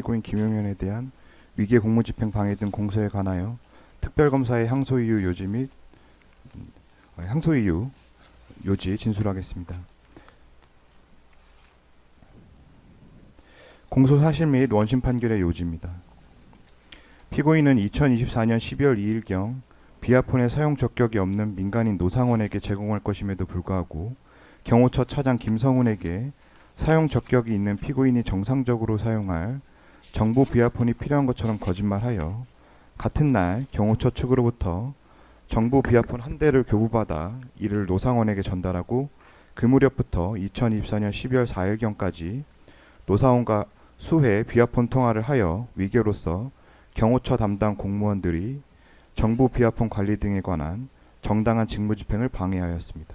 피고인 김용현에 대한 위계 공무집행 방해 등 공소에 관하여 특별검사의 항소 이유 요지 및 항소 이유 요지 진술하겠습니다. 공소 사실 및 원심 판결의 요지입니다. 피고인은 2024년 12월 2일경 비아폰의 사용 적격이 없는 민간인 노상원에게 제공할 것임에도 불구하고 경호처 차장 김성훈에게 사용 적격이 있는 피고인이 정상적으로 사용할 정부 비아폰이 필요한 것처럼 거짓말하여 같은 날 경호처 측으로부터 정부 비아폰 한 대를 교부받아 이를 노상원에게 전달하고 그 무렵부터 2024년 12월 4일경까지 노상원과 수회 비아폰 통화를 하여 위계로서 경호처 담당 공무원들이 정부 비아폰 관리 등에 관한 정당한 직무집행을 방해하였습니다.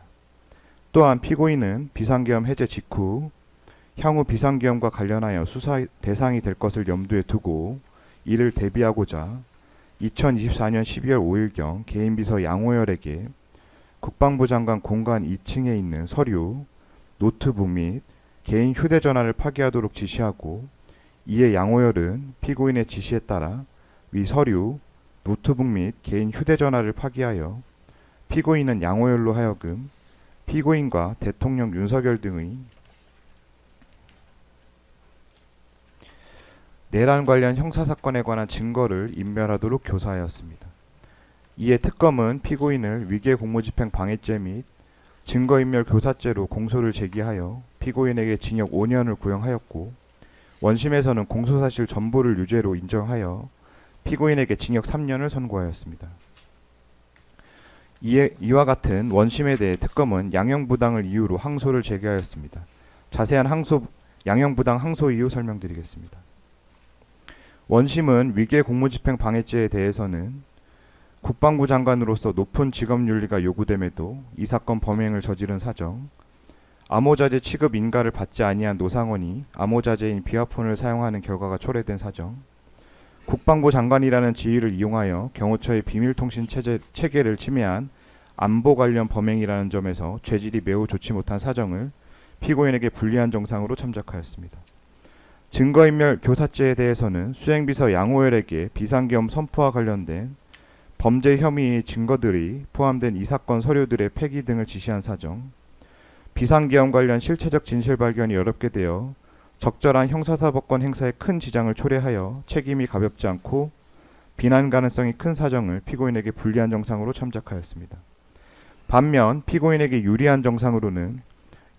또한 피고인은 비상계엄 해제 직후 향후 비상계엄과 관련하여 수사 대상이 될 것을 염두에 두고 이를 대비하고자 2024년 12월 5일경 개인비서 양호열에게 국방부 장관 공관 2층에 있는 서류, 노트북 및 개인 휴대전화를 파기하도록 지시하고 이에 양호열은 피고인의 지시에 따라 위 서류, 노트북 및 개인 휴대전화를 파기하여 피고인은 양호열로 하여금 피고인과 대통령 윤석열 등의 내란 관련 형사사건에 관한 증거를 인멸하도록 교사하였습니다. 이에 특검은 피고인을 위계 공무집행 방해죄 및 증거인멸 교사죄로 공소를 제기하여 피고인에게 징역 5년을 구형하였고 원심에서는 공소사실 전부를 유죄로 인정하여 피고인에게 징역 3년을 선고하였습니다. 이와 같은 원심에 대해 특검은 양형부당을 이유로 항소를 제기하였습니다. 자세한 양형부당 항소 이유 설명드리겠습니다. 원심은 위계 공무집행 방해죄에 대해서는 국방부 장관으로서 높은 직업윤리가 요구됨에도 이 사건 범행을 저지른 사정, 암호자재 취급 인가를 받지 아니한 노상원이 암호자재인 비아폰을 사용하는 결과가 초래된 사정, 국방부 장관이라는 지위를 이용하여 경호처의 비밀통신 체계를 침해한 안보 관련 범행이라는 점에서 죄질이 매우 좋지 못한 사정을 피고인에게 불리한 정상으로 참작하였습니다. 증거인멸 교사죄에 대해서는 수행비서 양호열에게 비상계엄 선포와 관련된 범죄 혐의의 증거들이 포함된 이 사건 서류들의 폐기 등을 지시한 사정, 비상계엄 관련 실체적 진실 발견이 어렵게 되어 적절한 형사사법권 행사에 큰 지장을 초래하여 책임이 가볍지 않고 비난 가능성이 큰 사정을 피고인에게 불리한 정상으로 참작하였습니다. 반면 피고인에게 유리한 정상으로는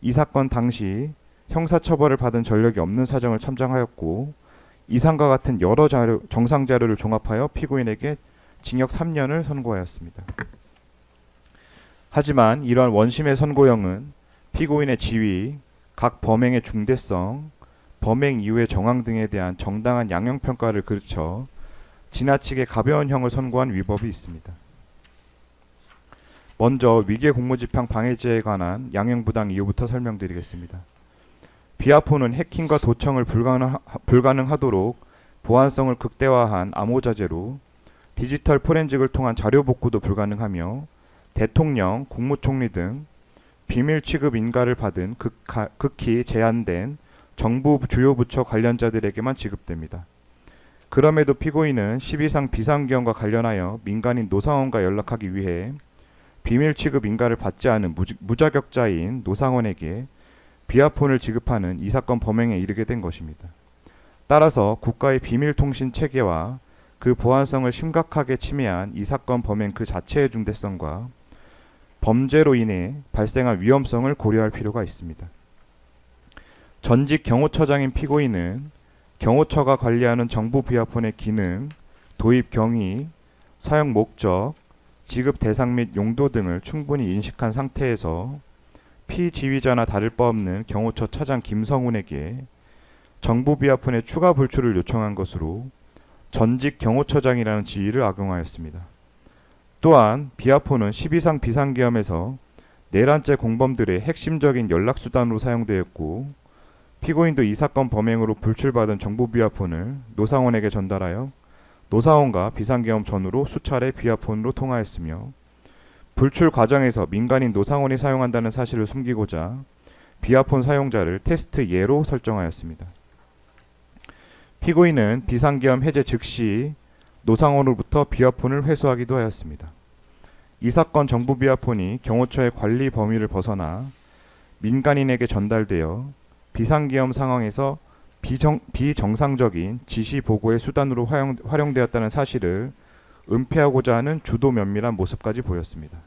이 사건 당시 형사처벌을 받은 전력이 없는 사정을 참작하였고 이상과 같은 여러 정상 자료를 종합하여 피고인에게 징역 3년을 선고하였습니다. 하지만 이러한 원심의 선고형은 피고인의 지위, 각 범행의 중대성, 범행 이후의 정황 등에 대한 정당한 양형평가를 거쳐 지나치게 가벼운 형을 선고한 위법이 있습니다. 먼저 위계 공무집행 방해죄에 관한 양형부당 이유부터 설명드리겠습니다. 비아폰은 해킹과 도청을 불가능하도록 보안성을 극대화한 암호자재로 디지털 포렌식을 통한 자료 복구도 불가능하며 대통령, 국무총리 등 비밀 취급 인가를 받은 극히 제한된 정부 주요 부처 관련자들에게만 지급됩니다. 그럼에도 피고인은 12상 비상계엄과 관련하여 민간인 노상원과 연락하기 위해 비밀 취급 인가를 받지 않은 무자격자인 노상원에게 비아폰을 지급하는 이 사건 범행에 이르게 된 것입니다. 따라서 국가의 비밀통신 체계와 그 보안성을 심각하게 침해한 이 사건 범행 그 자체의 중대성과 범죄로 인해 발생한 위험성을 고려할 필요가 있습니다. 전직 경호처장인 피고인은 경호처가 관리하는 정부 비아폰의 기능, 도입 경위, 사용 목적, 지급 대상 및 용도 등을 충분히 인식한 상태에서 피지휘자나 다를 바 없는 경호처 차장 김성훈에게 정부 비아폰의 추가 불출을 요청한 것으로 전직 경호처장이라는 지위를 악용하였습니다. 또한 비아폰은 12상 비상계엄에서 내란죄 공범들의 핵심적인 연락수단으로 사용되었고 피고인도 이 사건 범행으로 불출받은 정부 비아폰을 노상원에게 전달하여 노상원과 비상계엄 전후로 수차례 비아폰으로 통화했으며 불출 과정에서 민간인 노상원이 사용한다는 사실을 숨기고자 비아폰 사용자를 테스트 예로 설정하였습니다. 피고인은 비상계엄 해제 즉시 노상원으로부터 비화폰을 회수하기도 하였습니다. 이 사건 정부 비화폰이 경호처의 관리 범위를 벗어나 민간인에게 전달되어 비상계엄 상황에서 비정상적인 지시 보고의 수단으로 활용되었다는 사실을 은폐하고자 하는 주도 면밀한 모습까지 보였습니다.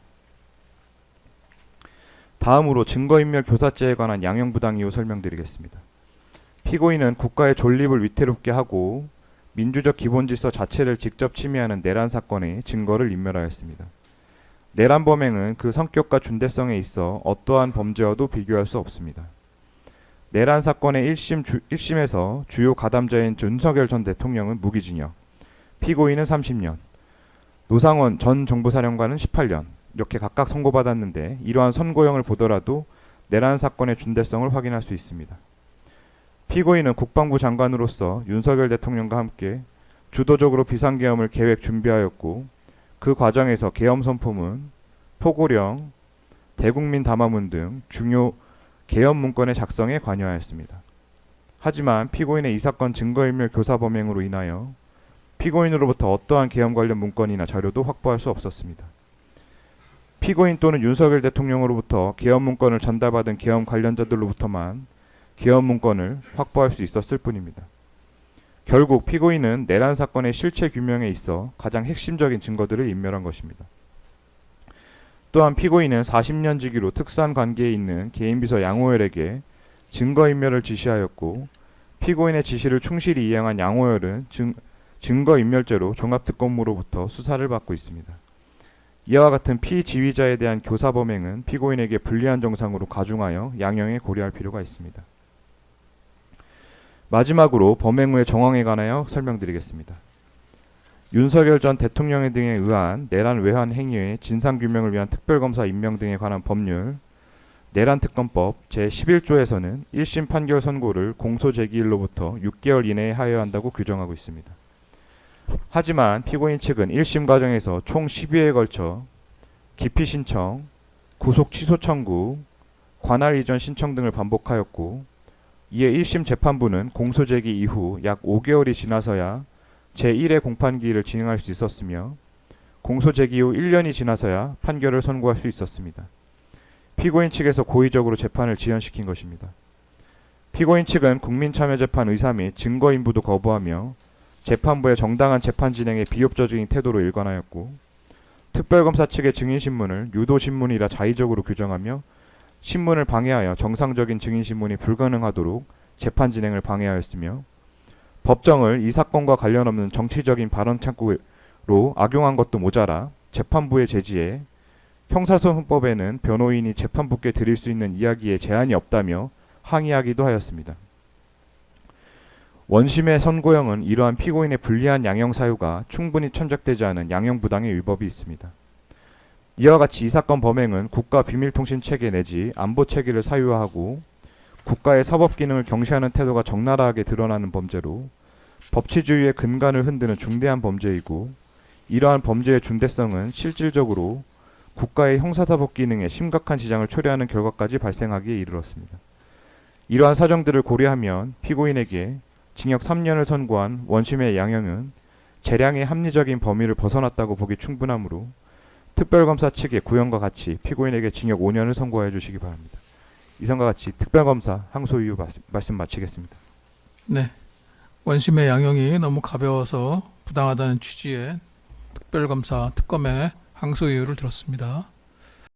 다음으로 증거인멸 교사죄에 관한 양형부당 이유 설명드리겠습니다. 피고인은 국가의 존립을 위태롭게 하고 민주적 기본질서 자체를 직접 침해하는 내란 사건의 증거를 인멸하였습니다. 내란 범행은 그 성격과 중대성에 있어 어떠한 범죄와도 비교할 수 없습니다. 내란 사건의 1심에서 주요 가담자인 윤석열 전 대통령은 무기징역, 피고인은 30년, 노상원 전 정부사령관은 18년 이렇게 각각 선고받았는데 이러한 선고형을 보더라도 내란 사건의 중대성을 확인할 수 있습니다. 피고인은 국방부 장관으로서 윤석열 대통령과 함께 주도적으로 비상계엄을 계획 준비하였고 그 과정에서 계엄 선포문, 포고령, 대국민 담화문 등 중요 계엄 문건의 작성에 관여하였습니다. 하지만 피고인의 이 사건 증거인멸 교사 범행으로 인하여 피고인으로부터 어떠한 계엄 관련 문건이나 자료도 확보할 수 없었습니다. 피고인 또는 윤석열 대통령으로부터 계엄 문건을 전달받은 계엄 관련자들로부터만 계엄 문건을 확보할 수 있었을 뿐입니다. 결국 피고인은 내란 사건의 실체 규명에 있어 가장 핵심적인 증거들을 인멸한 것입니다. 또한 피고인은 40년 지기로 특수한 관계에 있는 개인비서 양호열에게 증거인멸을 지시하였고 피고인의 지시를 충실히 이행한 양호열은 증거인멸죄로 종합특검으로부터 수사를 받고 있습니다. 이와 같은 피지휘자에 대한 교사범행은 피고인에게 불리한 정상으로 가중하여 양형에 고려할 필요가 있습니다. 마지막으로 범행 후의 정황에 관하여 설명드리겠습니다. 윤석열 전 대통령 등에 의한 내란 외환 행위의 진상규명을 위한 특별검사 임명 등에 관한 법률 내란특검법 제11조에서는 1심 판결 선고를 공소 제기일로부터 6개월 이내에 하여야 한다고 규정하고 있습니다. 하지만 피고인 측은 1심 과정에서 총 12회에 걸쳐 기피 신청, 구속 취소 청구, 관할 이전 신청 등을 반복하였고 이에 1심 재판부는 공소 제기 이후 약 5개월이 지나서야 제1회 공판기일을 진행할 수 있었으며 공소 제기 후 1년이 지나서야 판결을 선고할 수 있었습니다. 피고인 측에서 고의적으로 재판을 지연시킨 것입니다. 피고인 측은 국민참여재판 의사 및 증거 인부도 거부하며 재판부의 정당한 재판 진행에 비협조적인 태도로 일관하였고 특별검사 측의 증인신문을 유도신문이라 자의적으로 규정하며 신문을 방해하여 정상적인 증인신문이 불가능하도록 재판 진행을 방해하였으며 법정을 이 사건과 관련 없는 정치적인 발언 창구로 악용한 것도 모자라 재판부의 제지에 형사소송법에는 변호인이 재판부께 드릴 수 있는 이야기에 제한이 없다며 항의하기도 하였습니다. 원심의 선고형은 이러한 피고인의 불리한 양형 사유가 충분히 천적되지 않은 양형부당의 위법이 있습니다. 이와 같이 이 사건 범행은 국가 비밀통신체계 내지 안보체계를 사유화하고 국가의 사법기능을 경시하는 태도가 적나라하게 드러나는 범죄로 법치주의의 근간을 흔드는 중대한 범죄이고 이러한 범죄의 중대성은 실질적으로 국가의 형사사법기능에 심각한 지장을 초래하는 결과까지 발생하기에 이르렀습니다. 이러한 사정들을 고려하면 피고인에게 징역 3년을 선고한 원심의 양형은 재량의 합리적인 범위를 벗어났다고 보기 충분하므로 특별검사 측의 구형과 같이 피고인에게 징역 5년을 선고해 주시기 바랍니다. 이상과 같이 특별검사 항소 이유 말씀 마치겠습니다. 네, 원심의 양형이 너무 가벼워서 부당하다는 취지의 특별검사 특검의 항소 이유를 들었습니다.